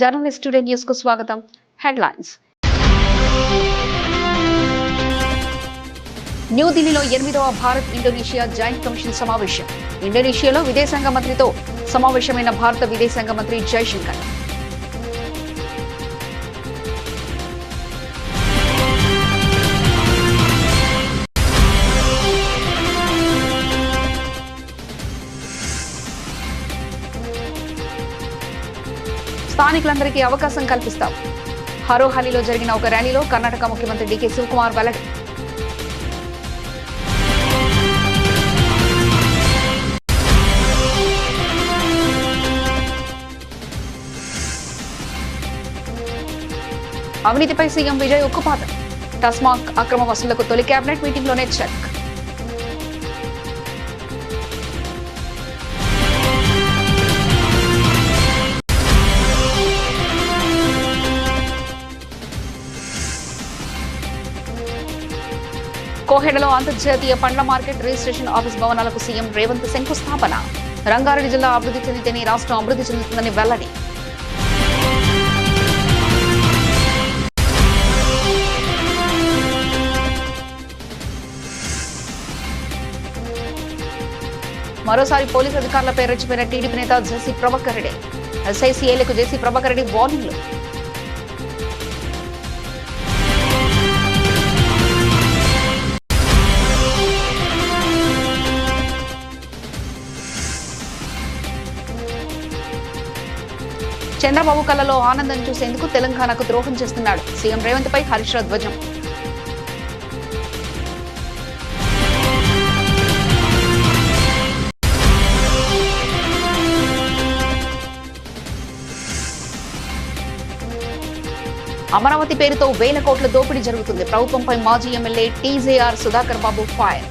Journalist today news కు స్వాగతం. Headlines. న్యూఢిల్లీలో 8వ భారత్ ఇండోనేషియా జాయింట్ కమిషన్ సమావేశం. ఇండోనేషియాలో విదేశాంగ మంత్రితో సమావేశమైన భారత విదేశాంగ మంత్రి జైశంకర్. స్థానికులందరికీ అవకాశం కల్పిస్తాం. హరోహలిలో జరిగిన ఒక ర్యాలీలో కర్ణాటక ముఖ్యమంత్రి డికే శివకుమార్ వెల్లడి. అవినీతిపై సీఎం విజయ్ ఉక్కుపాదం. టస్మాక్ అక్రమ వసూళ్లకు తొలి కేబినెట్ మీటింగ్లోనే చెక్. కోహెడలో అంతర్జాతీయ పండ్ల మార్కెట్ రిజిస్ట్రేషన్ ఆఫీస్ భవనాలకు సీఎం రేవంత్ శంకుస్థాపన. రంగారెడ్డి జిల్లా అభివృద్ధి చెందితేనే రాష్ట్రం అభివృద్ధి చెందుతుందని వెల్లడి. మరోసారి పోలీసు అధికారులపై రెచ్చిపోయిన టీడీపీ నేత జేసీ ప్రభాకర్ రెడ్డి. ఎస్ఐసీఏలకు జేసీ ప్రభాకర్ రెడ్డి వార్నింగ్లు. చంద్రబాబు కళ్ళలో ఆనందం చూసేందుకు తెలంగాణకు ద్రోహం చేస్తున్నాడు. సీఎం రేవంత్ పై హరీష్ రావు ధ్వజం. అమరావతి పేరుతో వేల కోట్ల దోపిడీ జరుగుతుంది. ప్రభుత్వంపై మాజీ ఎమ్మెల్యే టీజేఆర్ సుధాకర్ బాబు ఫైర్.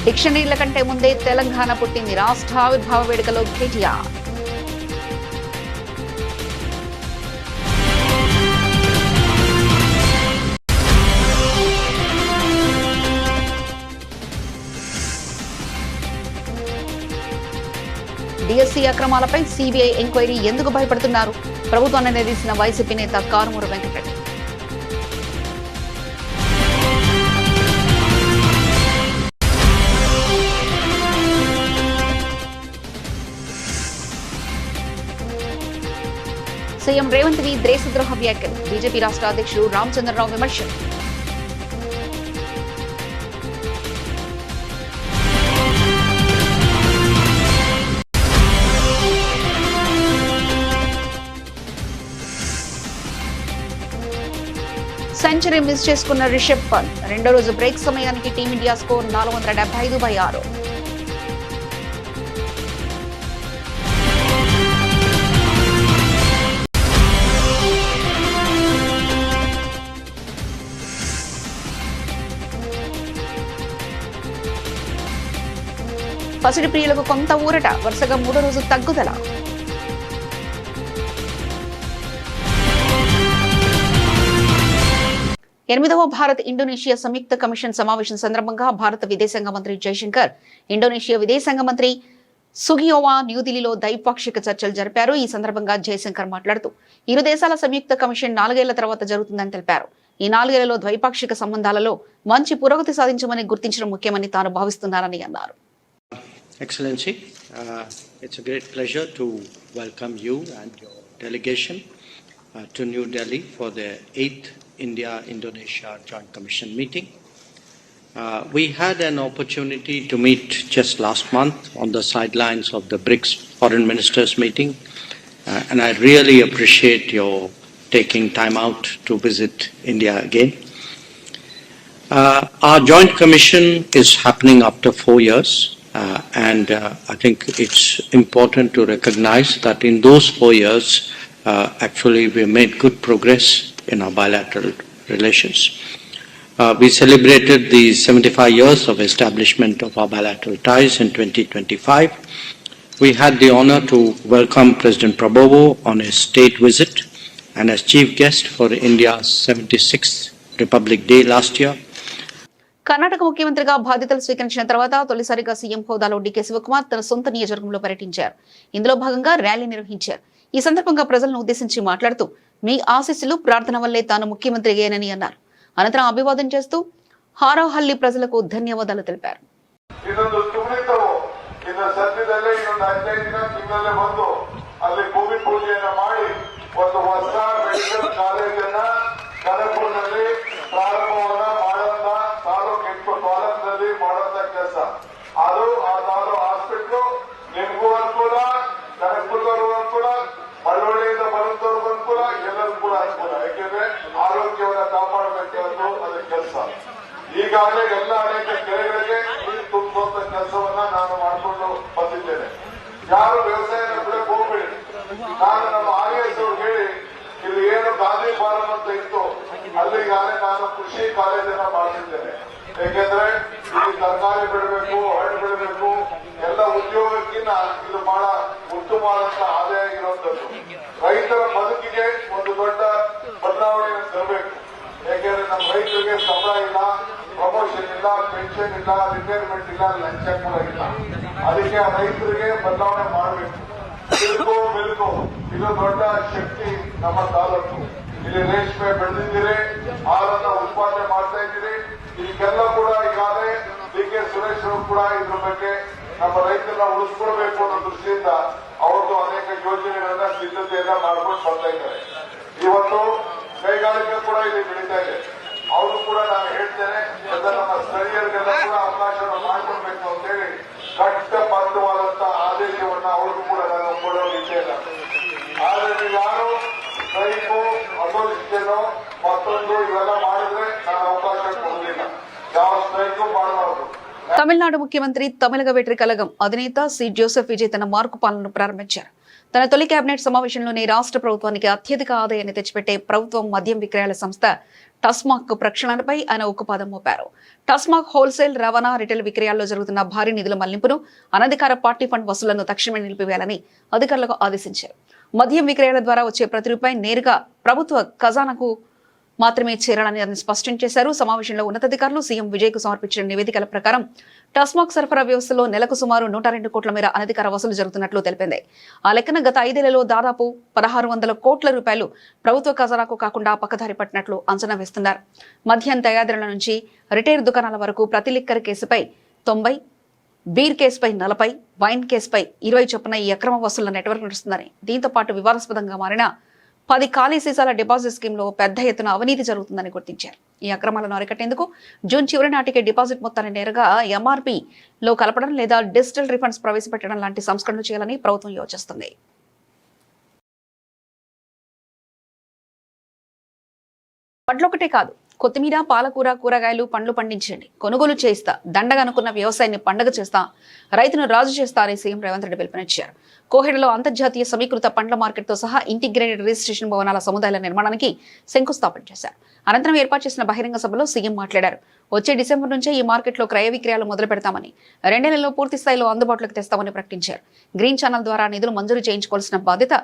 డిక్షనరీల కంటే ముందే తెలంగాణ పుట్టింది. రాష్ట్ర ఆవిర్భావ వేడుకలో కేటీఆర్. డిఎస్సీ అక్రమాలపై సిబిఐ ఎంక్వైరీ ఎందుకు భయపడుతున్నారు? ప్రభుత్వాన్ని నిలదీసిన వైసీపీ నేత కారుమూరి వెంకటరెడ్డి. సీఎం రేవంత్ వి దేశద్రోహ వ్యాఖ్యలు. బీజేపీ రాష్ట్ర అధ్యక్షుడు రామచంద్రరావు విమర్శలు. సెంచరీ మిస్ చేసుకున్న రిషబ్ పంత్. రెండో రోజు బ్రేక్ సమయానికి టీమిండియా స్కోర్ 475/6. పసిడి ప్రియులకు కొంత ఊరట. వరుసగా 3వ రోజు తగ్గుదల. ఎనిమిదవ భారత్ ఇండోనేషియా సంయుక్త కమిషన్ సమావేశం సందర్భంగా భారత విదేశాంగ మంత్రి జైశంకర్, ఇండోనేషియా విదేశాంగ మంత్రి సుగియోవా న్యూఢిల్లీలో ద్వైపాక్షిక చర్చలు జరిపారు. ఈ సందర్భంగా జైశంకర్ మాట్లాడుతూ ఇరు దేశాల సంయుక్త కమిషన్ 4 ఏళ్ల తర్వాత జరుగుతుందని తెలిపారు. ఈ 4 ఏళ్లలో ద్వైపాక్షిక సంబంధాలలో మంచి పురోగతి సాధించమని గుర్తించడం ముఖ్యమని తాను భావిస్తున్నానని అన్నారు. Excellency, it's a great pleasure to welcome you and your delegation to New Delhi for the 8th India-Indonesia Joint Commission meeting. We had an opportunity to meet just last month on the sidelines of the BRICS Foreign Ministers meeting, and I really appreciate your taking time out to visit India again. Our Joint Commission is happening after 4 years. And I think it's important to recognize that in those 4 years, actually we made good progress in our bilateral relations. We celebrated the 75 years of establishment of our bilateral ties in 2025. We had the honor to welcome President Prabowo on his state visit and as chief guest for India's 76th Republic Day last year. Karnataka ముఖ్యమంత్రిగా బాధ్యతలు స్వీకరించిన తర్వాత తొలిసారిగా CM హోదాలో DK Shivakumar తన సొంత నియోజకవర్గంలో పర్యటించారు. ఇందులో భాగంగా ర్యాలీ నిర్వహించారు. ఈ సందర్భంగా ప్రజలను ఉద్దేశించి మాట్లాడుతూ మీ ఆశీస్సులు ప్రార్థన వల్లే తాను ముఖ్యమంత్రి అయ్యానని అన్నారు. అనంతరం అభివాదం చేస్తూ హారోహల్లి ప్రజలకు ధన్యవాదాలు తెలిపారు. ಅದು ಆ ಹಾಸ್ಪಿಟಲ್ ನಿಮಗೂ ಅನುಕೂಲ, ಕನಕಪುರದವ್ರಿಗೂ ಅನುಕೂಲ, ಮಳವಳ್ಳಿಯಿಂದ ಬರುತ್ತವ್ರಿಗೂ ಅನುಕೂಲ, ಎಲ್ಲರಿಗೂ ಕೂಡ ಅನುಕೂಲ. ಯಾಕೆಂದ್ರೆ ಆರೋಗ್ಯವನ್ನ ಕಾಪಾಡಬೇಕಾದ್ದು ಅದರ ಕೆಲಸ. ಈಗಾಗಲೇ ಎಲ್ಲ ಅನೇಕ ಕೆರೆಗಳಿಗೆ ನೀರು ತುಂಬುವಂತ ಕೆಲಸವನ್ನ ನಾನು ಮಾಡಿಕೊಂಡು ಬಂದಿದ್ದೇನೆ. ಯಾರು ವ್ಯವಸಾಯನ ಬಿಡಕ್ಕೆ ಹೋಗ್ಬೇಡಿ. ನಾನು ನಮ್ಮ RS ಅವ್ರು ಹೇಳಿ ಇಲ್ಲಿ ಏನು ಗಾಂಧಿ ಫಾರಂ ಅಂತ ಇತ್ತು ಅಲ್ಲಿಗಾಗಲೇ ನಾನು ಕೃಷಿ ಕಾಲೇಜನ್ನ ಮಾಡ್ತಿದ್ದೇನೆ. ಯಾಕೆಂದ್ರೆ ಇಲ್ಲಿ ತರಕಾರಿ ಬೆಳಬೇಕು, ಹಣ್ಣು ಬೆಳಬೇಕು, ಎಲ್ಲ ಉದ್ಯೋಗಕ್ಕಿಂತ ಇದು ಬಹಳ ಉತ್ತಮವಾದಂತ ಆದಾಯ ಇರುವಂತದ್ದು. ರೈತರ ಬದುಕಿಗೆ ಒಂದು ದೊಡ್ಡ ಬದಲಾವಣೆಯನ್ನು ತರಬೇಕು. ಯಾಕೆಂದ್ರೆ ನಮ್ಮ ರೈತರಿಗೆ ಸಂಬಳ ಇಲ್ಲ, ಪ್ರಮೋಷನ್ ಇಲ್ಲ, ಪೆನ್ಷನ್ ಇಲ್ಲ, ರಿಟೈರ್ಮೆಂಟ್ ಇಲ್ಲ, ಲಂಚ ಕೂಡ ಇಲ್ಲ. ಅದಕ್ಕೆ ಆ ರೈತರಿಗೆ ಬದಲಾವಣೆ ಮಾಡಬೇಕು. ತಿರುಗೋ ಬೆಳಕು ಇದು ದೊಡ್ಡ ಶಕ್ತಿ ನಮ್ಮ ತಾಲೂಕು. ಇಲ್ಲಿ ರೇಷ್ಮೆ ಬೆಳೆದಿದ್ದೀರಿ, ಹಾಲನ್ನ ಉತ್ಪಾದನೆ ಮಾಡ್ತಾ ಇದ್ದೀರಿ. ಇದಕ್ಕೆಲ್ಲ ಕೂಡ ಈಗಾಗಲೇ DK ಸುರೇಶ್ ಅವರು ಕೂಡ ಇದ್ರ ಬಗ್ಗೆ ನಮ್ಮ ರೈತರನ್ನ ಉಳಿಸ್ಕೊಳ್ಬೇಕು ಅನ್ನೋ ದೃಷ್ಟಿಯಿಂದ ಅವತ್ತು ಅನೇಕ ಯೋಜನೆಗಳನ್ನ ಸಿದ್ಧತೆಯನ್ನ ಮಾಡ್ಕೊಂಡು ಬರ್ತಾ ಇದ್ದಾರೆ. ಇವತ್ತು ಕೈಗಾರಿಕೆ ಕೂಡ ಇಲ್ಲಿ ಬೆಳೀತಾ ಇದೆ. ಅವರು ಕೂಡ ನಾನು ಹೇಳ್ತೇನೆ, ನಮ್ಮ ಸ್ಥಳೀಯರಿಗೆಲ್ಲ ಕೂಡ ಅವಕಾಶವನ್ನು ಮಾಡಿಕೊಡ್ಬೇಕು ಅಂತ ಹೇಳಿ ಕಟ್ಟಬದ್ಧವಾದಂತ ಆದೇಶವನ್ನ ಅವ್ರಿಗೂ ಕೂಡ ನಾನು ಕೊಡೋ ವಿಷಯ ಇಲ್ಲ. ಆದ್ರೆ ನೀವು ಯಾರು ಸ್ಟ್ರೈಕು, ಅಪೋಸಿಷನ್, ಮತ್ತೊಂದು ಇವೆಲ್ಲ ಮಾಡಿದ್ರೆ ನಾನು ಅವಕಾಶ ಕೊಡುವುದಿಲ್ಲ. ಯಾವ ಸ್ಟ್ರೈಕು ಮಾಡಬಾರದು. తమిళనాడు ముఖ్యమంత్రి తమిళగ వెట్రి కలగం అధినేత సి జోసెఫ్ విజయ్ తన మార్కు పాలనను ప్రారంభించారు. తన తొలి కేబినెట్ సమావేశంలోనే రాష్ట్ర ప్రభుత్వానికి అత్యధిక ఆదాయాన్ని తెచ్చిపెట్టే ప్రభుత్వం మద్యం విక్రయాల సంస్థ టస్మాక్ ప్రక్షాళనపై ఆయన ఉక్కుపాదం మోపారు. టస్మాక్ హోల్సేల్, రవాణా, రిటైల్ విక్రయాల్లో జరుగుతున్న భారీ నిధుల మళ్లింపును, అనధికార పార్టీ ఫండ్ వసూళ్లను తక్షణమే నిలిపివేయాలని అధికారులకు ఆదేశించారు. మద్యం విక్రయాల ద్వారా వచ్చే ప్రతి రూపాయి నేరుగా ప్రభుత్వ ఖజానాకు మాత్రమే చేరాలని ఆయన స్పష్టం చేశారు. సమావేశంలో ఉన్నతాధికారులు సీఎం విజయ్ కు సమర్పించిన నివేదికల ప్రకారం టాస్మాక్ సరఫరా వ్యవస్థలో నెలకు సుమారు 102 కోట్ల మేర అనధికార వసూలు జరుగుతున్నట్లు తెలిపింది. ఆ లెక్కన గత 5 ఏళ్లలో దాదాపు 1600 కోట్ల రూపాయలు ప్రభుత్వ ఖజానాకు కాకుండా పక్కదారి పట్టినట్లు అంచనా వేస్తున్నారు. మద్యం తయారీల నుంచి రిటైల్ దుకాణాల వరకు ప్రతి లిక్కర్ కేసుపై 90, బీర్ కేసుపై 40, వైన్ కేసుపై 20 చొప్పున ఈ అక్రమ వసూళ్ల నెట్వర్క్ నడుస్తుందని, దీంతో పాటు వివాదాస్పదంగా మారిన 10 ఖాళీ సీసాల డిపాజిట్ స్కీమ్ లో పెద్ద ఎత్తున అవినీతి జరుగుతుందని గుర్తించారు. ఈ అక్రమాలను అరికట్టేందుకు జూన్ చివరి నాటికి డిపాజిట్ మొత్తాన్ని నేరుగా MRP లో కలపడం లేదా డిజిటల్ రిఫండ్స్ ప్రవేశపెట్టడం లాంటి సంస్కరణలు చేయాలని ప్రభుత్వం యోచిస్తుంది. వడ్లొకటే కాదు, కొత్తిమీర, పాలకూర, కూరగాయలు, పండ్లు పండించండి, కొనుగోలు చేస్తా, దండగా అనుకున్న వ్యవసాయాన్ని పండగ చేస్తా, రైతును రాజు చేస్తా అని సీఎం రేవంత్ రెడ్డి పిలుపునిచ్చారు. కోహెడలో అంతర్జాతీయ సమీకృత పండ్ల మార్కెట్తో సహా ఇంటిగ్రేటెడ్ రిజిస్ట్రేషన్ భవనాల సముదాయాల నిర్మాణానికి శంకుస్థాపన చేశారు. అనంతరం ఏర్పాటు చేసిన బహిరంగ సభలో సీఎం మాట్లాడారు. వచ్చే డిసెంబర్ నుంచే ఈ మార్కెట్లో క్రయ విక్రయాలు మొదలు పెడతామని, 2 నెలల్లో పూర్తి స్థాయిలో అందుబాటులోకి తెస్తామని ప్రకటించారు. గ్రీన్ ఛానల్ ద్వారా నిధులు మంజూరు చేయించుకోవాల్సిన బాధ్యత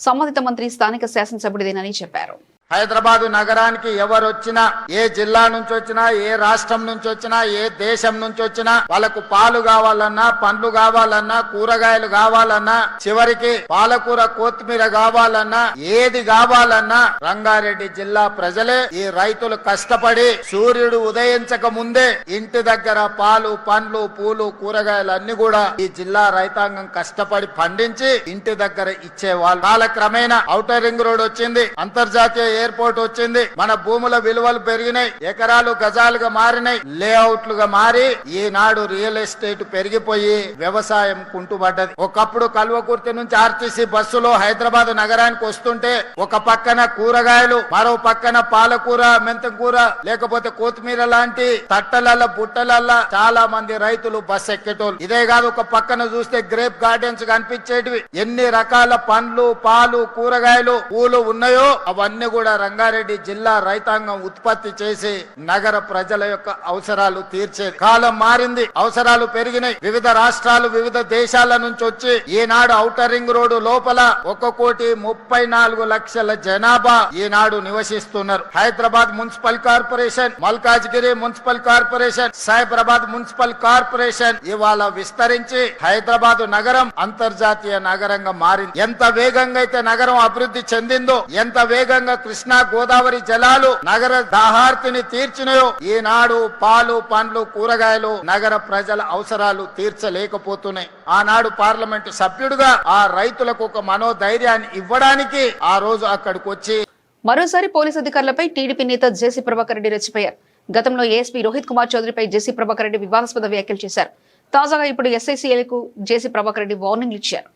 సంబంధిత మంత్రి, స్థానిక శాసనసభ్యుడిదేనని చెప్పారు. హైదరాబాదు నగరానికి ఎవరొచ్చినా, ఏ జిల్లా నుంచి వచ్చినా, ఏ రాష్ట్రం నుంచి వచ్చినా, ఏ దేశం నుంచి వచ్చినా, వాళ్ళకు పాలు కావాలన్నా, పండ్లు కావాలన్నా, కూరగాయలు కావాలన్నా, చివరికి పాలకూర, కొత్తిమీర కావాలన్నా, ఏది కావాలన్నా రంగారెడ్డి జిల్లా ప్రజలే, ఈ రైతులు కష్టపడి సూర్యుడు ఉదయించక ముందే ఇంటి దగ్గర పాలు, పండ్లు, పూలు, కూరగాయలు అన్ని కూడా ఈ జిల్లా రైతాంగం కష్టపడి పండించి ఇంటి దగ్గర ఇచ్చేవాళ్ళు. కాలక్రమేణా ఔటర్ రింగ్ రోడ్ వచ్చింది, అంతర్జాతీయ ఎయిర్పోర్ట్ వచ్చింది, మన భూముల విలువలు పెరిగినాయి, ఎకరాలు గజాలుగా మారినాయి, లేఅవుట్లుగా మారి ఈనాడు రియల్ ఎస్టేట్ పెరిగిపోయి వ్యవసాయం కుంటుపడ్డది. ఒకప్పుడు కల్వకుర్తి నుంచి RTC బస్సులో హైదరాబాద్ నగరానికి వస్తుంటే ఒక పక్కన కూరగాయలు, మరో పక్కన పాలకూర, మెంతంకూర, లేకపోతే కొత్తిమీర లాంటి తట్టలల్ల, బుట్టలల్ల చాలా మంది రైతులు బస్ ఎక్కేటోళ్ళు. ఇదే కాదు, ఒక పక్కన చూస్తే గ్రేప్ గార్డెన్స్ కనిపించేటివి. ఎన్ని రకాల పండ్లు, పాలు, కూరగాయలు, పూలు ఉన్నాయో అవన్నీ కూడా కూడా రంగారెడ్డి జిల్లా రైతాంగం ఉత్పత్తి చేసి నగర ప్రజల యొక్క అవసరాలు తీర్చేది. కాలం మారింది, అవసరాలు పెరిగినాయి. వివిధ రాష్ట్రాలు, వివిధ దేశాల నుంచి వచ్చి ఈనాడు ఔటర్ రింగ్ రోడ్డు లోపల 1,34,00,000 జనాభా ఈనాడు నివసిస్తున్నారు. Hyderabad municipal corporation, Malkajgiri municipal corporation, Cyberabad municipal corporation ఇవాళ విస్తరించి హైదరాబాద్ నగరం అంతర్జాతీయ నగరంగా మారింది. ఎంత వేగంగా అయితే నగరం అభివృద్ధి చెందిందో, ఎంత వేగంగా కృష్ణా గోదావరి జలాలు నగర దాహార్తిని తీర్చినాయో, ఈనాడు పాలు, పండ్లు, కూరగాయలు నగర ప్రజల అవసరాలు తీర్చలేకపోతున్నాయి. ఆనాడు పార్లమెంటు సభ్యుడుగా ఆ రైతులకు ఒక మనోధైర్యాన్ని ఇవ్వడానికి ఆ రోజు అక్కడికి వచ్చి మరోసారి పోలీసు అధికారులపై టీడీపీ నేత జేసీ ప్రభాకర్ రెడ్డి రెచ్చిపోయారు. గతంలో ఏఎస్పీ రోహిత్ కుమార్ చౌదరిపై జేసీ ప్రభాకర్ రెడ్డి వివాదాస్పద వ్యాఖ్యలు చేశారు. తాజాగా ఇప్పుడు ఎస్ఐసీఐలకు జేసీ ప్రభాకర్ రెడ్డి వార్నింగ్ ఇచ్చారు.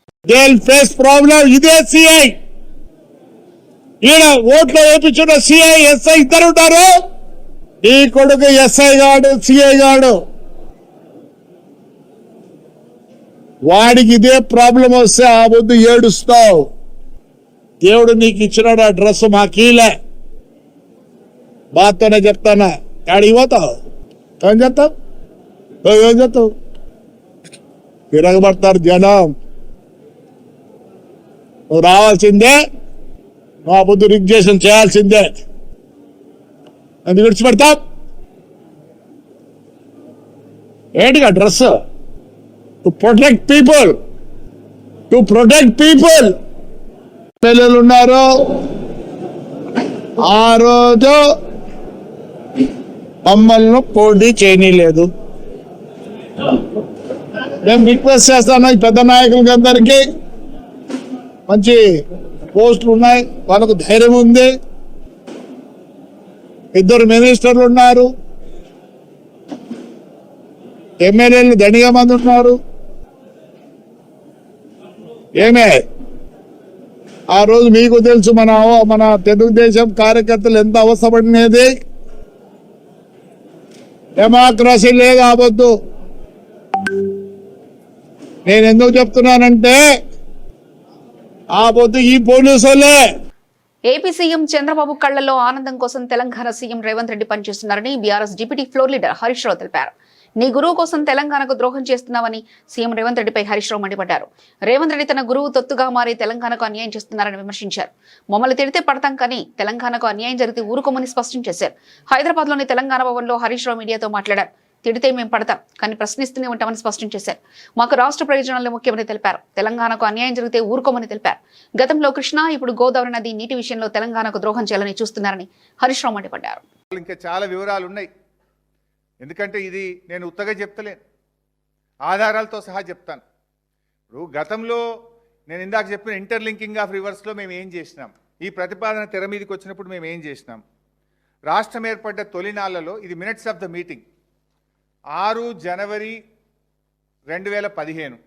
ఇదే సిఐ ఈయన ఓట్లు వేయించిన సిఐ ఎస్ఐ ఇద్దరు ఉంటారు. ఈ కొడుకు ఎస్ఐ గాడు, సిఐ గాడు, వాడికి ఇదే ప్రాబ్లం వస్తే ఆ వద్దు ఏడుస్తావు. దేవుడు నీకు ఇచ్చినాడు ఆ డ్రెస్ మాకీలే. బాతోనే చెప్తానా, ఆడికి పోతావు, ఏం చేస్తావు, ఏం చేస్తావు? తిరగబడతారు జనం. నువ్వు రావాల్సిందే, మా బుద్ధి రిగ్జేషన్ చేయాల్సిందే. ఎందుకు విడిచిపెడతావు? ఏంటిగా dress? To protect people, to protect people. పిల్లలు ఉన్నారు. ఆ రోజు మమ్మల్ని పోటీ చేయనీయలేదు. మేము రిక్వెస్ట్ చేస్తాను ఈ పెద్ద నాయకులకి అందరికీ, మంచి పోస్టులు ఉన్నాయి, వాళ్ళకు ధైర్యం ఉంది. 2 మినిస్టర్లు ఉన్నారు, ఎమ్మెల్యేలు దండిగా మంది ఉన్నారు. ఏమే ఆ రోజు మీకు తెలుసు మన తెలుగుదేశం కార్యకర్తలు ఎంత అవసరపడినది. డెమోక్రసీ లేదు ఆవద్దు. నేను ఎందుకు చెప్తున్నానంటే ఆ పొద్దు ఈ పోలీసులే. ఏపీ సీఎం చంద్రబాబు కళ్లలో ఆనందం కోసం తెలంగాణ సీఎం రేవంత్ రెడ్డి పనిచేస్తున్నారని BRS deputy floor leader Harish Rao తెలిపారు. నీ గురువు కోసం తెలంగాణకు ద్రోహం చేస్తున్నావని సీఎం రేవంత్ రెడ్డిపై హరీష్ రావు మండిపడ్డారు. రేవంత్ రెడ్డి తన గురువు తొత్తుగా మారి తెలంగాణకు అన్యాయం చేస్తున్నారని విమర్శించారు. మమ్మల్ని తిడితే పడతాం కానీ తెలంగాణకు అన్యాయం జరిగితే ఊరుకోమని స్పష్టం చేశారు. హైదరాబాద్ లోని తెలంగాణ భవన్ లో హరీష్ రావు మీడియాతో మాట్లాడారు. తిడితే మేము పడతాం కానీ ప్రశ్నిస్తూనే ఉంటామని స్పష్టం చేశారు. మాకు రాష్ట్ర ప్రయోజనాలే ముఖ్యమని తెలిపారు. తెలంగాణకు అన్యాయం జరిగితే ఊరుకోమని తెలిపారు. గతంలో కృష్ణా, ఇప్పుడు గోదావరి నది నీటి విషయంలో తెలంగాణకు ద్రోహం చేయాలని చూస్తున్నారని హరీష్ రావు మండిపడ్డారు. ఇంకా చాలా వివరాలు ఉన్నాయి, ఎందుకంటే ఇది నేను ఉత్తగా చెప్తలేను, ఆధారాలతో సహా చెప్తాను. ఇప్పుడు గతంలో నేను ఇందాక చెప్పిన ఇంటర్లింకింగ్ ఆఫ్ రివర్స్లో మేము ఏం చేసినాం, ఈ ప్రతిపాదన తెర మీదకి వచ్చినప్పుడు మేము ఏం చేసినాం. రాష్ట్రం ఏర్పడ్డ తొలినాళ్లలో ఇది minutes of the meeting 6 January 2015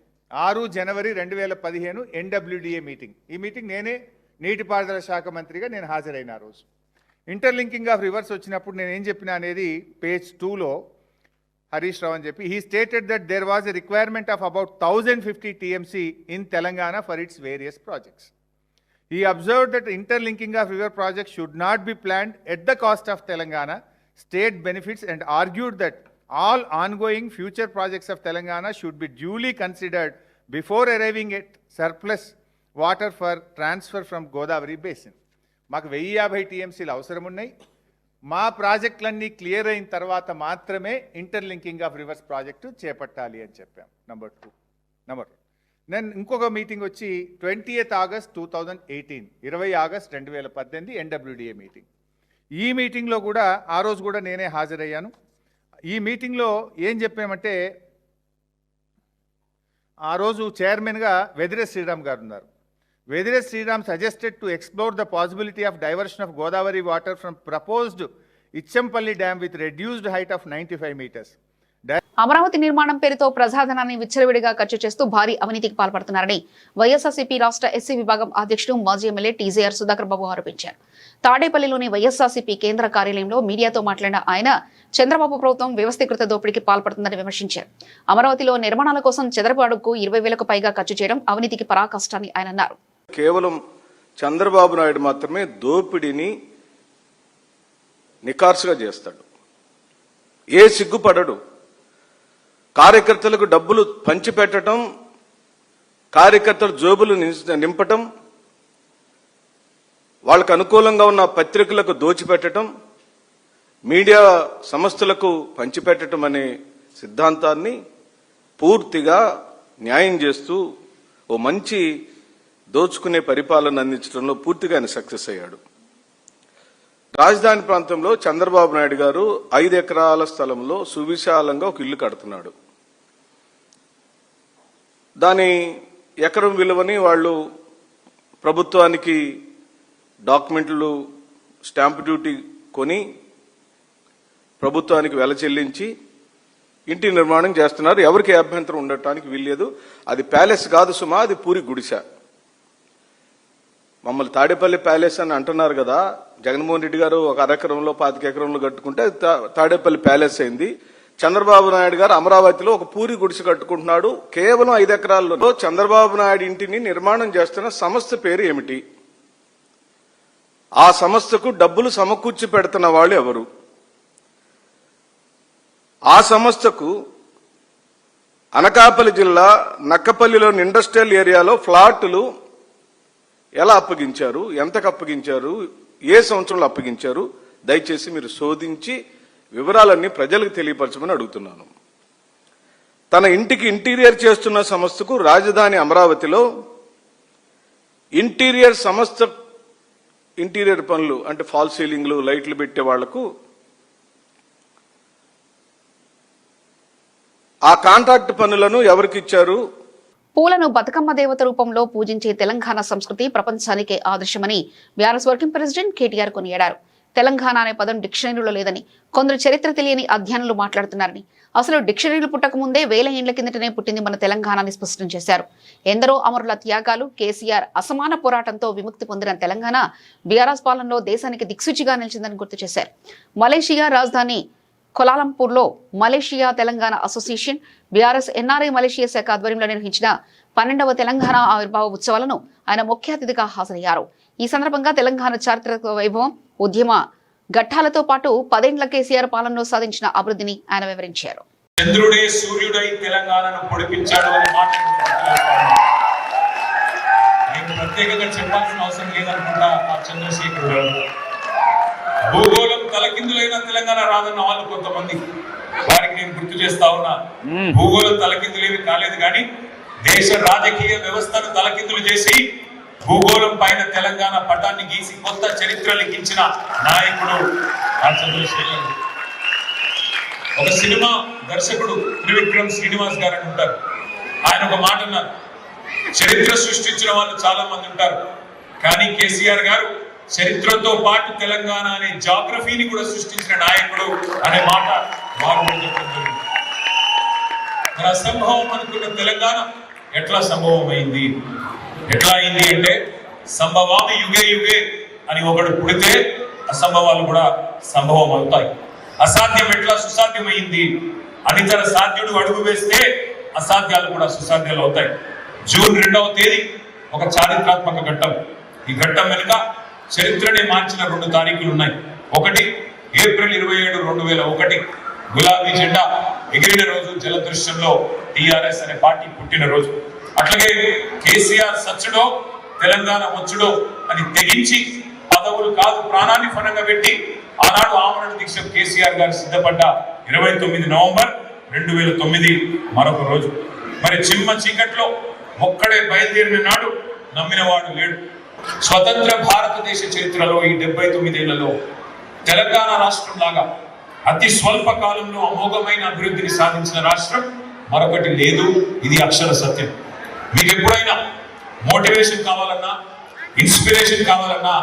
NWDA meeting. ఈ మీటింగ్ నేనే నీటిపారుదల శాఖ మంత్రిగా నేను హాజరైన ఆ రోజు. ఇంటర్లింకింగ్ ఆఫ్ రివర్స్ వచ్చినప్పుడు నేను ఏం చెప్పినా అనేది పేజ్ 2లో హరీష్ రావు అని చెప్పి, he stated that there was a requirement of about 1050 TMC in Telangana for its various projects. He observed that interlinking of river projects should not be planned at the cost of Telangana state benefits and argued that all ongoing future projects of Telangana should be duly considered before arriving at surplus water for transfer from Godavari basin. మాకు 1050 TMCలు అవసరం ఉన్నాయి. మా ప్రాజెక్టులన్నీ clear అయిన తర్వాత మాత్రమే interlinking of reverse project చేపట్టాలి అని చెప్పాం. నెంబర్ 2. నేను ఇంకొక మీటింగ్ వచ్చి 20th August 2018, 20 August 2018 NWDA meeting. ఈ మీటింగ్లో కూడా ఆ రోజు కూడా నేనే హాజరయ్యాను. ఈ మీటింగ్లో ఏం చెప్పామంటే, ఆ రోజు చైర్మన్గా వెదిరే శ్రీరామ్ గారు ఉన్నారు. Vedire Sriram suggested to explore the possibility of diversion of Godavari water from proposed Ichampalli dam with reduced height of 95 meters. Amaravati నిర్మాణం పేరుతో ప్రజాధనాన్ని విచ్చలవిడిగా ఖర్చు చేస్తూ భారీ అవినీతికి పాల్పడుతున్నారని వైఎస్ఆర్సీపీ రాష్ట్ర ఎస్సీ విభాగం అధ్యక్షుడు మాజీ ఎమ్మెల్యే టీజేఆర్ సుధాకర్ బాబు ఆరోపించారు. తాడేపల్లిలోని వైఎస్ఆర్సీపీ కేంద్ర కార్యాలయంలో మీడియాతో మాట్లాడిన ఆయన చంద్రబాబు ప్రభుత్వం వ్యవస్థీకృత దోపిడీకి పాల్పడుతుందని విమర్శించారు. అమరావతిలో నిర్మాణాల కోసం చదరపు అడుగుకు 20,000కు పైగా ఖర్చు చేయడం అవినీతికి పరాకాష్ఠని ఆయన అన్నారు. కేవలం చంద్రబాబు నాయుడు మాత్రమే దోపిడీని నికార్సుగా చేస్తాడు. ఏ సిగ్గుపడడు. కార్యకర్తలకు డబ్బులు పంచిపెట్టడం, కార్యకర్తల జోబులు నింపటం, వాళ్ళకు అనుకూలంగా ఉన్న పత్రికలకు దోచిపెట్టడం, మీడియా సంస్థలకు పంచిపెట్టడం అనే సిద్ధాంతాన్ని పూర్తిగా న్యాయం చేస్తూ ఓ మంచి దోచుకునే పరిపాలన అందించడంలో పూర్తిగా ఆయన సక్సెస్ అయ్యాడు. రాజధాని ప్రాంతంలో చంద్రబాబు నాయుడు గారు 5 ఎకరాల స్థలంలో సువిశాలంగా ఒక ఇల్లు కడుతున్నాడు. దాని ఎకరం విలువని వాళ్ళు ప్రభుత్వానికి డాక్యుమెంట్లు స్టాంప్ డ్యూటీ కొని ప్రభుత్వానికి వెల చెల్లించి ఇంటి నిర్మాణం చేస్తున్నారు. ఎవరికి అభ్యంతరం ఉండటానికి వీల్లేదు. అది ప్యాలెస్ కాదు సుమా, అది పూరి గుడిసె. మమ్మల్ని తాడేపల్లి ప్యాలెస్ అని అంటున్నారు కదా. జగన్మోహన్ రెడ్డి గారు ఒక అరెకరంలో 25 ఎకరంలో కట్టుకుంటే తాడేపల్లి ప్యాలెస్ అయింది. చంద్రబాబు నాయుడు గారు అమరావతిలో ఒక పూరి గుడిసె కట్టుకుంటున్నాడు. కేవలం 5 ఎకరాల్లో చంద్రబాబు నాయుడు ఇంటిని నిర్మాణం చేస్తున్న సంస్థ పేరు ఏమిటి? ఆ సంస్థకు డబ్బులు సమకూర్చి పెడుతున్న వాళ్ళు ఎవరు? ఆ సంస్థకు అనకాపల్లి జిల్లా నక్కపల్లిలోని ఇండస్ట్రియల్ ఏరియాలో ఫ్లాట్లు ఎలా అప్పగించారు, ఎంతకు అప్పగించారు, ఏ సంవత్సరంలో అప్పగించారు? దయచేసి మీరు శోధించి వివరాలన్నీ ప్రజలకు తెలియపరచమని అడుగుతున్నాను. తన ఇంటికి ఇంటీరియర్ చేస్తున్న సంస్థకు రాజధాని అమరావతిలో ఇంటీరియర్ సంస్థ ఇంటీరియర్ పనులు అంటే ఫాల్ సీలింగ్లు, లైట్లు పెట్టే వాళ్లకు ఆ కాంట్రాక్ట్ పనులను ఎవరికి ఇచ్చారు? పూలను బతుకమ్మ దేవత రూపంలో పూజించే తెలంగాణ సంస్కృతి ప్రపంచానికే ఆదర్శమని బీఆర్ఎస్ వర్కింగ్ ప్రెసిడెంట్ కేటీఆర్ కొనియాడారు. తెలంగాణ అనే పదం డిక్షనరీలో లేదని, కొందరు చరిత్ర తెలియని అధ్యయనాలు మాట్లాడుతున్నారని, అసలు డిక్షనరీలు పుట్టక ముందే 1000 ఏళ్ల కిందటనే పుట్టింది మన తెలంగాణ అని స్పష్టం చేశారు. ఎందరో అమరుల త్యాగాలు, కేసీఆర్ అసమాన పోరాటంతో విముక్తి పొందిన తెలంగాణ బీఆర్ఎస్ పాలనలో దేశానికి దిక్సూచిగా నిలిచిందని గుర్తు చేశారు. మలేషియా రాజధాని కోలాలంపూర్లో Malaysia Telangana association, BRS NRI Malaysia శాఖ ఆధ్వర్యంలో నిర్వహించిన 12వ తెలంగాణ ఆవిర్భావ ఉత్సవాలను ఆయన ముఖ్య అతిథిగా హాజరయ్యారు. ఈ సందర్భంగా తెలంగాణ చారిత్రక వైభవం, ఉద్యమ ఘట్టాలతో పాటు 10 ఏళ్ల కేసీఆర్ పాలనలో సాధించిన అభివృద్ధిని ఆయన వివరించారు. చంద్రుడే సూర్యుడై తెలంగాణను పొడిపించాడు అనే మాట నేను ప్రత్యేకంగా చెప్పాల్సిన అవసరం లేదనుకుంటా. ఆ చంద్రశేఖరుడు భూగోళం తలకిందులైన తెలంగాణ రాదన్న వాళ్ళు కొంతమంది, వారికి నేను గుర్తు చేస్తా ఉన్నా. భూగోళం తలకిందులేవి కాలేదు కానీ దేశ రాజకీయ వ్యవస్థను తలకిందులు చేసి భూగోళం పైన తెలంగాణ పటాన్ని గీసి కొత్త చరిత్ర లిఖించిన నాయకుడు ఆ చంద్రశేఖరుడు. ఒక సినిమా దర్శకుడు త్రివిక్రమ్ శ్రీనివాస్ గారు అని ఉంటారు. ఆయన ఒక మాట అన్నారు, చరిత్ర సృష్టించిన వాళ్ళు చాలా మంది ఉంటారు, కానీ కేసీఆర్ గారు చరిత్రతో పాటు తెలంగాణ అనే జాగ్రఫీని కూడా సృష్టించిన నాయకుడు అనే మాట వారు చెప్పడం జరిగింది. మరి అసంభవం అనుకున్న తెలంగాణ ఎట్లా సంభవం అయింది? ఎట్లా అయింది అంటే, సంభవామి యుగే యుగే అని ఒకడు పుడితే అసంభవాలు కూడా సంభవం అవుతాయి. అసాధ్యం ఎట్లా సుసాధ్యమైంది అని తన సాధ్యుడు అడుగు వేస్తే అసాధ్యాలు కూడా సుసాధ్యాలు అవుతాయి. జూన్ 2వ తేదీ ఒక చారిత్రాత్మక ఘట్టం. ఈ ఘట్టం వెనుక చరిత్రనే మార్చిన 2 తారీఖులు ఉన్నాయి. ఒకటి ఏప్రిల్ 27, 2001 గులాబీ జెండా ఎగిరిన రోజు, జలదృశ్యంలో టిఆర్ఎస్ అనే పార్టీ పుట్టిన రోజు. అట్లాగే కేసీఆర్ సచ్చుడో తెలంగాణ వచ్చుడో అని తెగించి పదవులు కాదు ప్రాణాన్ని ఫలంగా పెట్టి ఆనాడు ఆమరణ దీక్ష కేసీఆర్ గారు సిద్ధపడ్డ 29 నవంబర్ 2009 మరొక రోజు. మరి చిమ్మ చీకట్లో ఒక్కడే బయలుదేరిన నాడు నమ్మినవాడు లేడు. స్వతంత్ర భారతదేశ చరిత్రలో ఈ 79 ఏళ్లలో తెలంగాణ రాష్ట్రం లాగా అతి స్వల్ప కాలంలో అమోఘమైన అభివృద్ధిని సాధించిన రాష్ట్రం మరొకటి లేదు. ఇది అక్షర సత్యం. మీకు ఎప్పుడైనా మోటివేషన్ కావాలన్నా, ఇన్స్పిరేషన్ కావాలన్నా,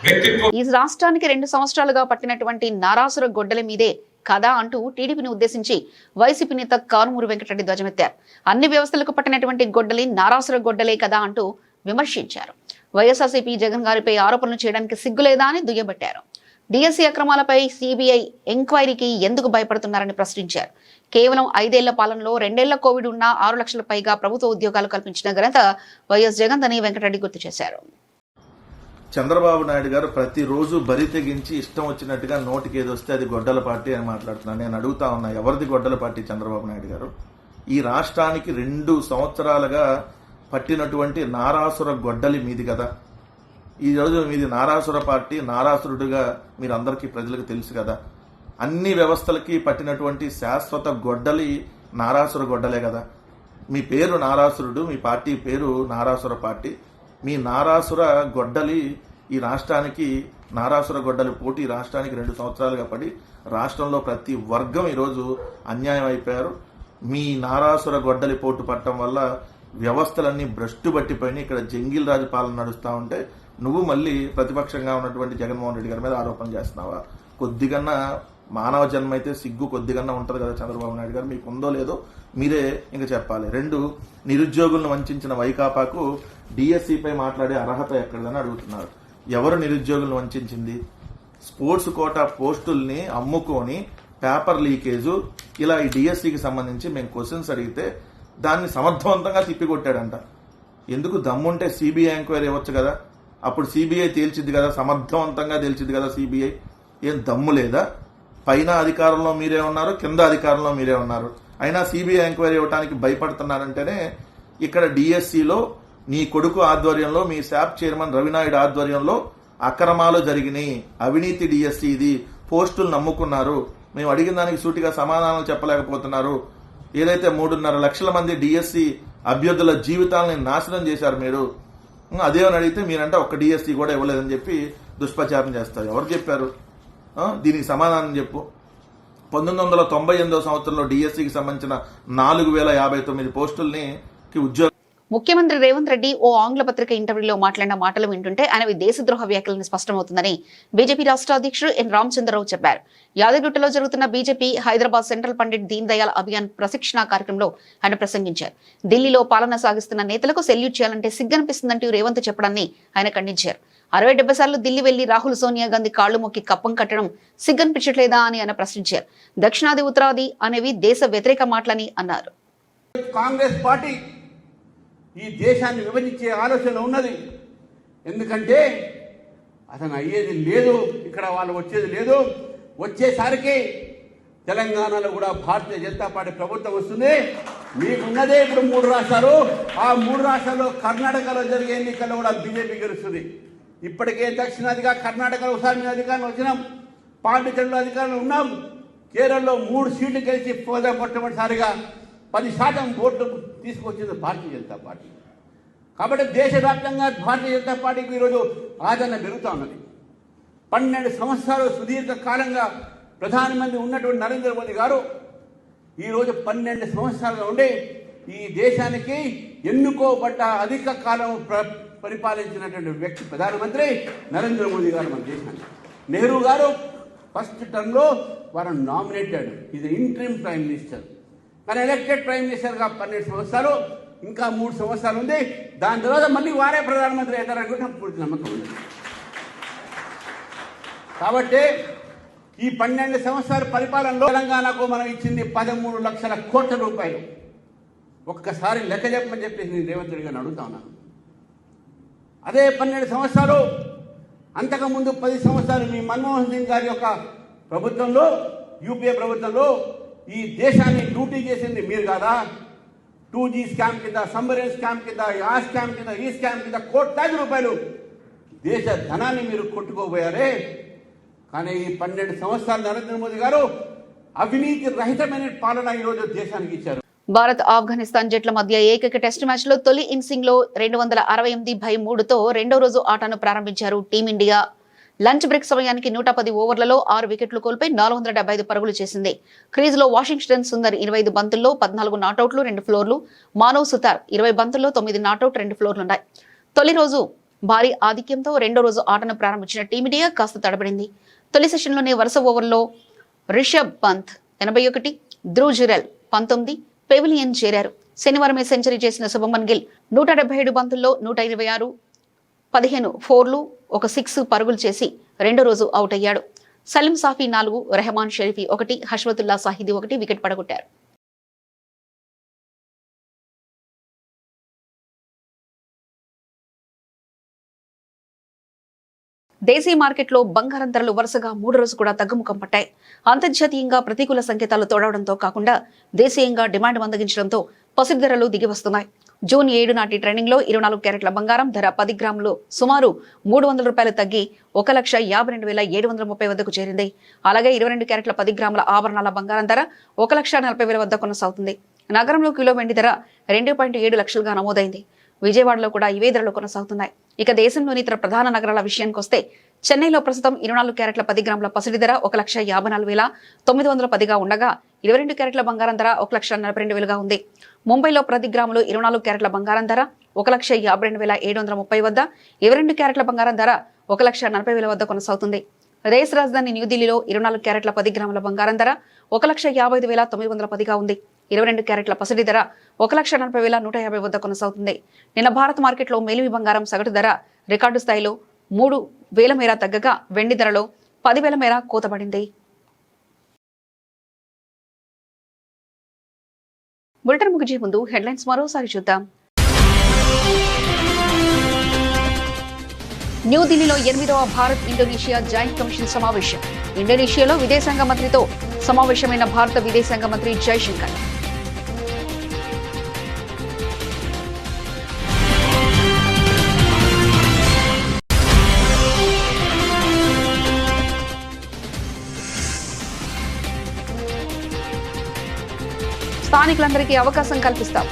వ్యక్తిత్వం. ఈ రాష్ట్రానికి 2 సంవత్సరాలుగా పట్టినటువంటి నారాసుర గొడ్డల మీదే కదా అంటూ టీడీపీని ఉద్దేశించి వైసీపీ నేత కారుమూరి వెంకటరెడ్డి ధ్వజమెత్తారు. అన్ని వ్యవస్థలకు పట్టినటువంటి గొడ్డలి నారాసుర గొడ్డలే కదా అంటూ విమర్శించారు. వైఎస్ఆర్సీపీ జగన్ గారిపై ఆరోపణలు చేయడానికి సిగ్గులేదా అని దుయ్యబట్టారు. డిఎస్సీ అక్రమాలపై సిబిఐ ఎంక్వైరీకి ఎందుకు భయపడుతున్నారని ప్రశ్నించారు. కేవలం 5 ఏళ్ల పాలనలో 2 ఏళ్ల కోవిడ్ ఉన్న 6 లక్షల పైగా ప్రభుత్వ ఉద్యోగాలు కల్పించిన ఘనత వైఎస్ జగన్ అని వెంకటరెడ్డి గుర్తు చేశారు. చంద్రబాబు నాయుడు గారు ప్రతిరోజు బరి తెగించి ఇష్టం వచ్చినట్టుగా నోటికి ఏది వస్తే అది గొడ్డల పార్టీ అని మాట్లాడుతున్నాను. నేను అడుగుతా ఉన్నా, ఎవరిది గొడ్డల పార్టీ చంద్రబాబు నాయుడు గారు? ఈ రాష్ట్రానికి 2 సంవత్సరాలుగా పట్టినటువంటి నారాసుర గొడ్డలి మీది కదా. ఈ రోజు మీది నారాసుర పార్టీ, నారాసురుడుగా మీరందరికీ ప్రజలకు తెలుసు కదా. అన్ని వ్యవస్థలకి పట్టినటువంటి శాశ్వత గొడ్డలి నారాసుర గొడ్డలే కదా. మీ పేరు నారాసురుడు, మీ పార్టీ పేరు నారాసుర పార్టీ. మీ నారాసుర గొడ్డలి ఈ రాష్ట్రానికి, నారాసుర గొడ్డలి పోటీ రాష్ట్రానికి 2 సంవత్సరాలుగా పడి రాష్ట్రంలో ప్రతి వర్గం ఈరోజు అన్యాయం అయిపోయారు. మీ నారాసుర గొడ్డలి పోటు పట్టడం వల్ల వ్యవస్థలన్నీ భ్రష్టు పట్టిపోయినాయి. ఇక్కడ జంగిల్ రాజు పాలన నడుస్తూ ఉంటే నువ్వు మళ్ళీ ప్రతిపక్షంగా ఉన్నటువంటి జగన్మోహన్ రెడ్డి గారి మీద ఆరోపణ చేస్తున్నావా? కొద్దిగన్నా మానవ జన్మ అయితే సిగ్గు కొద్దిగన్నా ఉంటుంది కదా చంద్రబాబు నాయుడు గారు. మీకు ఉందో లేదో మీరే ఇంకా చెప్పాలి. 2, నిరుద్యోగులను వంచిన వైకాపాకు డిఎస్సిపై మాట్లాడే అర్హత ఎక్కడదని అడుగుతున్నారు. ఎవరు నిరుద్యోగులను వంచింది? స్పోర్ట్స్ కోటా పోస్టుల్ని అమ్ముకొని పేపర్ లీకేజు, ఇలా ఈ డిఎస్సికి సంబంధించి మేము క్వశ్చన్స్ అడిగితే దాన్ని సమర్థవంతంగా తిప్పికొట్టాడంట. ఎందుకు దమ్ముంటే సిబిఐ ఎంక్వైరీ ఇవ్వచ్చు కదా, అప్పుడు సిబిఐ తేల్చిద్ది కదా, సమర్థవంతంగా తేల్చిద్ది కదా సిబిఐ. ఏం దమ్ము లేదా? పైన అధికారంలో మీరే ఉన్నారు, కింద అధికారంలో మీరే ఉన్నారు, అయినా సిబిఐ ఎంక్వైరీ ఇవ్వడానికి భయపడుతున్నారంటేనే ఇక్కడ డిఎస్సిలో నీ కొడుకు ఆధ్వర్యంలో, మీ శాప్ చైర్మన్ రవినాయుడు ఆధ్వర్యంలో అక్రమాలు జరిగినాయి. అవినీతి డిఎస్సి ఇది. పోస్టులు నమ్ముకున్నారు. మేము అడిగిన దానికి సూటిగా సమాధానం చెప్పలేకపోతున్నారు. ఏదైతే 3.5 లక్షల మంది డిఎస్సి అభ్యర్థుల జీవితాలని నాశనం చేశారు మీరు. అదేమని అడిగితే మీరంటే ఒక్క డిఎస్సి కూడా ఇవ్వలేదని చెప్పి దుష్ప్రచారం చేస్తారు. ఎవరు చెప్పారు? దీనికి సమాధానం చెప్పు. 1998 సంవత్సరంలో డిఎస్సికి సంబంధించిన 4059 పోస్టుల్ని ఉద్యోగ ముఖ్యమంత్రి రేవంత్ రెడ్డి ఓ ఆంగ్ల పత్రిక ఇంటర్వ్యూలో మాట్లాడిన మాటలు వింటుంటే ఆయనవి దేశద్రోహ వ్యాఖ్యలని స్పష్టమవుతుందని బీజేపీ రాష్ట్ర అధ్యక్షుడు ఎన్ రామచంద్రరావు చెప్పారు. యాదగిరిగుట్టలో జరుగుతున్న బీజేపీ హైదరాబాద్ సెంట్రల్ పండిట్ దీన్ దయాళ్ అభియాన్ ప్రశిక్షణ కార్యక్రమంలో ఆయన ప్రసంగించారు. ఢిల్లీలో పాలన సాగిస్తున్న నేతలకు సెల్యూట్ చేయాలంటే సిగ్గనిపిస్తుందంటూ రేవంత్ చెప్పడాన్ని ఆయన ఖండించారు. 60-70 సార్లు ఢిల్లీ వెళ్లి రాహుల్ సోనియా గాంధీ కాళ్లు మొక్కి కప్పం కట్టడం సిగ్గనిపించట్లేదా అని ఆయన ప్రశ్నించారు. దక్షిణాది ఉత్తరాది అనేవి దేశ వ్యతిరేక మాటలని అన్నారు. కాంగ్రెస్ పార్టీ ఈ దేశాన్ని విభజించే ఆలోచన ఉన్నది. ఎందుకంటే అతను అయ్యేది లేదు, ఇక్కడ వాళ్ళు వచ్చేది లేదు. వచ్చేసరికి తెలంగాణలో కూడా భారతీయ జనతా పార్టీ ప్రభుత్వం వస్తుంది. మీకున్నదే ఇప్పుడు 3 రాష్ట్రాలు. ఆ 3 రాష్ట్రాల్లో కర్ణాటకలో జరిగే ఎన్నికల్లో కూడా బీజేపీ గెలుస్తుంది. ఇప్పటికే దక్షిణాదిగా కర్ణాటకలో ఒకసారి మేము అధికారంలో వచ్చినాం, పాండిచేరిలో అధికారంలో ఉన్నాం, కేరళలో 3 సీట్లు గెలిచి మొట్టమొదటిసారిగా 10% ఓట్లు తీసుకొచ్చింది భారతీయ జనతా పార్టీ. కాబట్టి దేశవ్యాప్తంగా భారతీయ జనతా పార్టీకి ఈరోజు ఆదరణ పెరుగుతూ ఉన్నది. 12 సంవత్సరాలు సుదీర్ఘ కాలంగా ప్రధానమంత్రి ఉన్నటువంటి నరేంద్ర మోదీ గారు ఈరోజు 12 సంవత్సరాలుగా ఉండి ఈ దేశానికి ఎన్నుకోబడ్డ అధిక కాలం పరిపాలించినటువంటి వ్యక్తి ప్రధానమంత్రి నరేంద్ర మోదీ గారు మన దేశానికి. నెహ్రూ గారు ఫస్ట్ టర్మ్లో వారిని నామినేటెడ్, ఇది ఇంట్రీమ్ ప్రైమ్ మినిస్టర్. కానీ ఎలక్టెడ్ ప్రైమ్ మినిస్టర్గా 12 సంవత్సరాలు, ఇంకా 3 సంవత్సరాలు ఉంది. దాని తర్వాత మళ్ళీ వారే ప్రధానమంత్రి అవుతారనుకుంటే నాకు పూర్తి నమ్మకం ఉంది. కాబట్టి ఈ 12 సంవత్సరాల పరిపాలనలో తెలంగాణకు మనం ఇచ్చింది 13 లక్షల కోట్ల రూపాయలు. ఒక్కసారి లెక్క చెప్పమని చెప్పేసి నేను రేవంత్ రెడ్డి గారిని అడుగుతా ఉన్నాను. అదే 12 సంవత్సరాలు అంతకుముందు 10 సంవత్సరాలు మీ మన్మోహన్ సింగ్ గారి యొక్క ప్రభుత్వంలో, యూపీఏ ప్రభుత్వంలో ఈ దేశాన్ని డ్యూటీ చేసింది మీరు కాదా? 2G స్కామ్ కింద, సంబరెన్ స్కామ్ కింద, ఆ స్కామ్ కింద, ఈ స్కామ్ కింద కోట్లాది రూపాయలు దేశ ధనాన్ని మీరు కొట్టుకోబోయారే. కానీ ఈ 12 సంవత్సరాలు నరేంద్ర మోదీ గారు అవినీతి రహితమైన పాలన ఈరోజు దేశానికి ఇచ్చారు. భారత్ ఆఫ్ఘనిస్తాన్ జట్ల మధ్య ఏకైక టెస్ట్ మ్యాచ్ లో తొలి ఇన్నింగ్స్ లో 268/3తో రెండో రోజు ఆటను ప్రారంభించారు టీమిండియా. లంచ్ బ్రేక్ సమయానికి 110 ఓవర్లలో 6 వికెట్లు కోల్పోయి 475 పరుగులు చేసింది. క్రీజులో వాషింగ్టన్ సుందర్ 25 బంతుల్లో 14 నాటౌట్లు 2 ఫ్లోర్లు, మానవ్ సుతార్ 20 బంతుల్లో 9 నాటౌట్ 2 ఫ్లోర్లున్నాయి. తొలి రోజు భారీ ఆధిక్యంతో రెండో రోజు ఆటను ప్రారంభించిన టీమిండియా కాస్త తడబడింది. తొలి సెషన్లోనే వరుస ఓవర్లో రిషబ్ పంత్ 81, ధ్రువ్ జురెల్ 19 పెవిలియన్ చేరారు. శనివారమే సెంచరీ చేసిన శుభమన్ గిల్ 177 బంతుల్లో 126, 15 ఫోర్లు, 1 6 పరుగులు చేసి రెండో రోజు అవుట్ అయ్యాడు. సలీం సాఫీ 4, రెహమాన్ షరీఫీ 1, హష్మతుల్లా సాహిదీ 1 వికెట్ పడగొట్టారు. దేశీయ మార్కెట్లో బంగారం ధరలు వరుసగా 3 రోజులు కూడా తగ్గుముఖం పట్టాయి. అంతర్జాతీయంగా ప్రతికూల సంకేతాలు తోడవడంతో కాకుండా దేశీయంగా డిమాండ్ మందగించడంతో పసిడి ధరలు దిగి వస్తున్నాయి. జూన్ 7 నాటి ట్రెండింగ్ లో 24 క్యారెట్ల బంగారం ధర 10 గ్రాములు సుమారు ₹300 తగ్గి 1,52,730 వద్దకు చేరింది. అలాగే 22 క్యారెట్ల 10 గ్రాముల ఆభరణాల బంగారం ధర 1,40,000 వద్ద కొనసాగుతుంది. నగరంలో కిలో వెండి ధర 2.7 లక్షలుగా నమోదైంది. విజయవాడలో కూడా ఇవే ధరలు కొనసాగుతున్నాయి. ఇక దేశంలోని ఇతర ప్రధాన నగరాల విషయానికి వస్తే చెన్నైలో ప్రస్తుతం 24 క్యారెట్ల 10 గ్రాముల పసిడి ధర 1,54,910గా ఉండగా 22 క్యారెట్ల బంగారం ధర 1,42,000గా ఉంది. ముంబైలో 10 గ్రాములు 24 క్యారెట్ల బంగారం ధర 1,52,730 వద్ద, 22 క్యారెట్ల బంగారం ధర 1,40,000 వద్ద కొనసాగుతుంది. దేశ రాజధాని న్యూఢిల్లీలో 24 క్యారెట్ల 10 గ్రాముల బంగారం ధర 1,55,910గా ఉంది. 22 క్యారెట్ల పసిడి ధర 1,40,150 వద్ద కొనసాగుతుంది. నిన్న భారత మార్కెట్లో మేలిమి బంగారం సగటు ధర రికార్డు స్థాయిలో 3,000 మేర తగ్గగా వెండి ధరలో 10,000 మేర కోతబడింది. బులెటిన్ ముగిసే ముందు హెడ్లైన్స్ మరోసారి చూద్దాం. న్యూఢిల్లీలో 8వ భారత్ ఇండోనేషియా జాయింట్ కమిషన్ సమావేశం. ఇండోనేషియాలో విదేశాంగ మంత్రితో సమావేశమైన భారత విదేశాంగ మంత్రి జైశంకర్. స్థానికులందరికీ అవకాశం కల్పిస్తాం.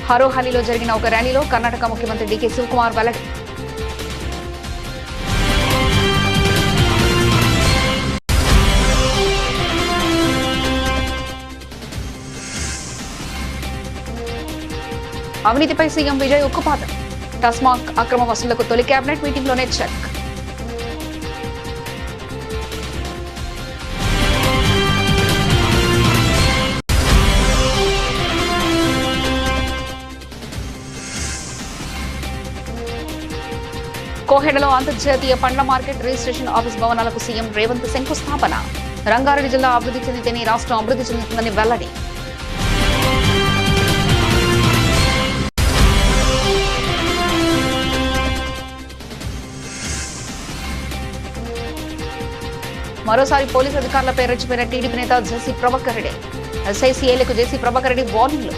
హరోహాలిలో జరిగిన ఒక ర్యాలీలో కర్ణాటక ముఖ్యమంత్రి డీకే శివకుమార్ వెల్లడి. అవినీతిపై సీఎం విజయ్ ఉక్కుపాదం. టాస్మాగ్ అక్రమ వసూళ్లకు తొలి కేబినెట్ మీటింగ్లోనే చెక్. కోహెడలో అంతర్జాతీయ పండ్ల మార్కెట్ రిజిస్ట్రేషన్ ఆఫీస్ భవనాలకు సీఎం రేవంత్ శంకుస్థాపన. రంగారెడ్డి జిల్లా అభివృద్ధి చెందితేనే రాష్ట్రం అభివృద్ధి చెందుతుందని వెల్లడి. మరోసారి పోలీసు అధికారులపై రెచ్చిపోయిన టీడీపీ నేత జేసీ ప్రభాకర్ రెడ్డి. ఎస్ఐసీఏలకు జేసీ ప్రభాకర్ రెడ్డి వార్నింగ్లు.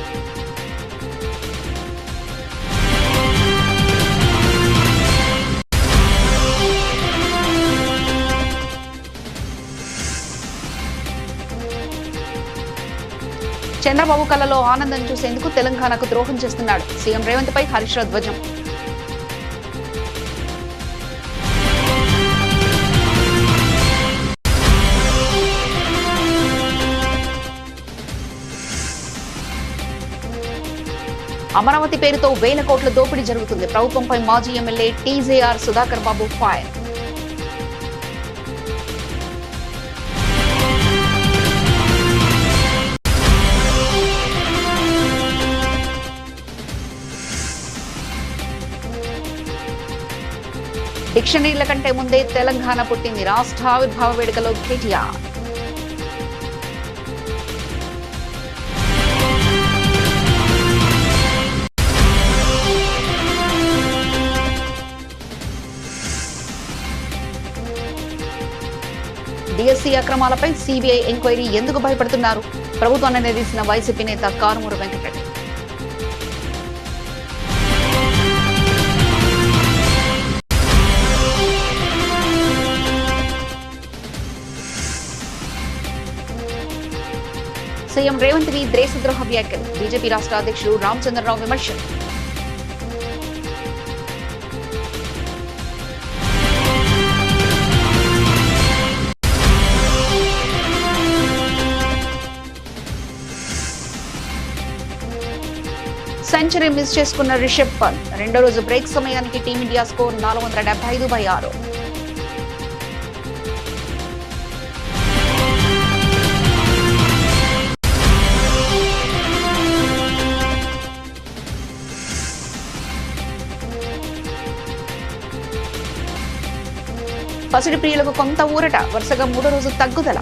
చంద్రబాబు కళలో ఆనందం చూసేందుకు తెలంగాణకు ద్రోహం చేస్తున్నాడు. సీఎం రేవంత్ పై హరీష్ రావు ధ్వజం. అమరావతి పేరుతో వేల కోట్ల దోపిడీ జరుగుతుంది. ప్రభుత్వంపై మాజీ ఎమ్మెల్యే టీజేఆర్ సుధాకర్ బాబు ఫైర్. డిక్షనరీల కంటే ముందే తెలంగాణ పుట్టింది. రాష్ట్ర ఆవిర్భావ వేడుకలో కేటీఆర్. డిఎస్సీ అక్రమాలపై సిబిఐ ఎంక్వైరీ ఎందుకు భయపడుతున్నారు? ప్రభుత్వాన్ని నిలదీసిన వైసీపీ నేత కారుమూరి వెంకటరెడ్డి. సీఎం రేవంత్ వి దేశద్రోహ వ్యాఖ్యలు. బీజేపీ రాష్ట్ర అధ్యక్షుడు రామచంద్రరావు విమర్శలు. సెంచరీ మిస్ చేసుకున్న రిషబ్ పంత్. రెండో రోజు బ్రేక్ సమయానికి టీమిండియా స్కోర్ 475/6. పసిడి ప్రియులకు కొంత ఊరట. వరుసగా 3వ రోజు తగ్గుదల.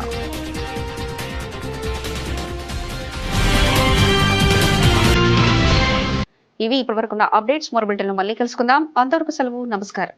ఇవి ఇప్పటివరకున్న అప్డేట్స్. మరో బులెటిన్లో మళ్ళీ కలుసుకుందాం. అంతవరకు సెలవు. నమస్కారం.